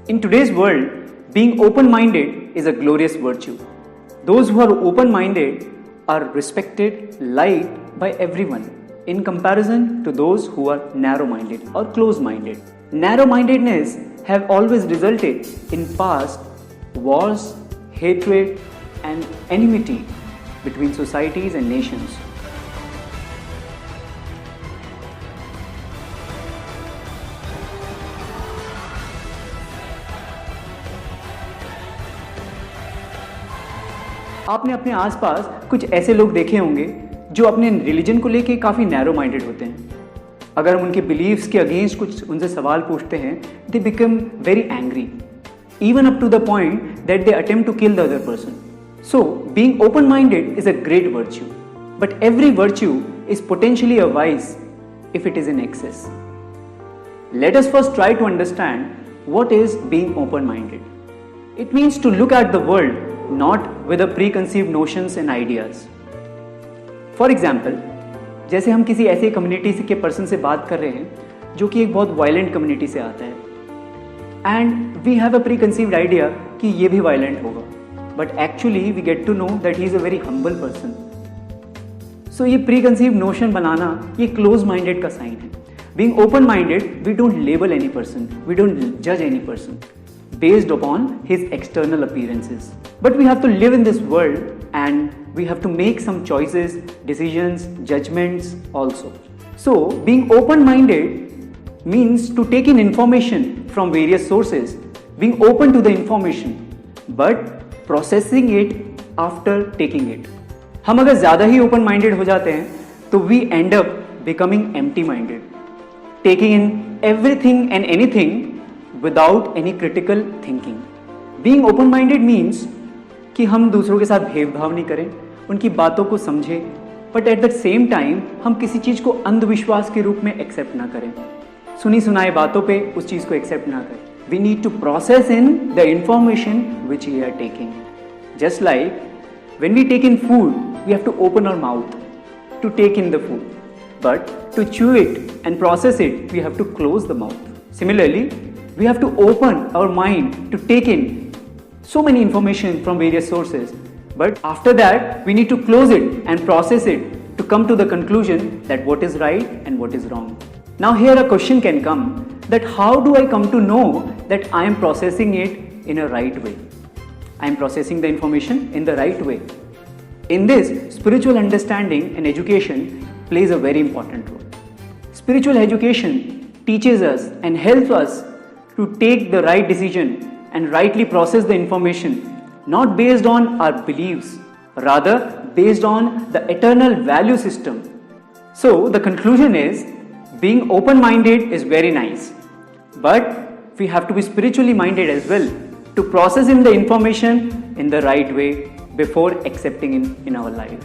In today's world, being open-minded is a glorious virtue. Those who are open-minded are respected, liked by everyone in comparison to those who are narrow-minded or close-minded. Narrow-mindedness have always resulted in past wars, hatred and enmity between societies and nations. आपने अपने आसपास कुछ ऐसे लोग देखे होंगे जो अपने रिलीजन को लेके काफ़ी नैरो माइंडेड होते हैं. अगर हम उनके बिलीव्स के अगेंस्ट कुछ उनसे सवाल पूछते हैं, they become very angry, even up to the point that they attempt to kill the other person. So, being open-minded is a great virtue, but every virtue is potentially a vice if it is in excess. Let us first try to understand what is being open-minded. It means to look at the world not with a preconceived notions and ideas. For example, जैसे हम किसी ऐसे community के person से बात कर रहे हैं जो कि एक बहुत वायलेंट कम्युनिटी से आता है, and we have a preconceived idea कि ये भी वायलेंट होगा, but actually we get to know that he is a very humble person. So ये प्रीकंसीव्ड नोशन बनाना ये क्लोज माइंडेड का साइन है. Being open minded, we don't label any person, we don't जज any person based upon his external appearances. But we have to live in this world and we have to make some choices, decisions, judgments also. So, being open-minded means to take in information from various sources, being open to the information, but processing it after taking it. हम अगर ज़्यादा ही open-minded हो जाते हैं तो we end up becoming empty-minded, taking in everything and anything without any critical thinking. Being open-minded means कि हम दूसरों के साथ भेदभाव नहीं करें, उनकी बातों को समझें, but at the same time हम किसी चीज़ को अंधविश्वास के रूप में एक्सेप्ट ना करें, सुनी सुनाए बातों पे उस चीज़ को एक्सेप्ट ना करें. We need to process in the information which we are taking. Just like when we take in food, we have to open our mouth to take in the food, but to chew it and process it, we have to close the mouth. Similarly, we have to open our mind to take in so many information from various sources, but after that we need to close it and process it to come to the conclusion that what is right and what is wrong. Now here a question can come, that how do I come to know that I am processing it in a right way? I am processing the information in the right way. In this, spiritual understanding and education plays a very important role. Spiritual education teaches us and helps us to take the right decision and rightly process the information, not based on our beliefs, rather based on the eternal value system. So the conclusion is, being open-minded is very nice, but we have to be spiritually minded as well to process in the information in the right way before accepting it in our life.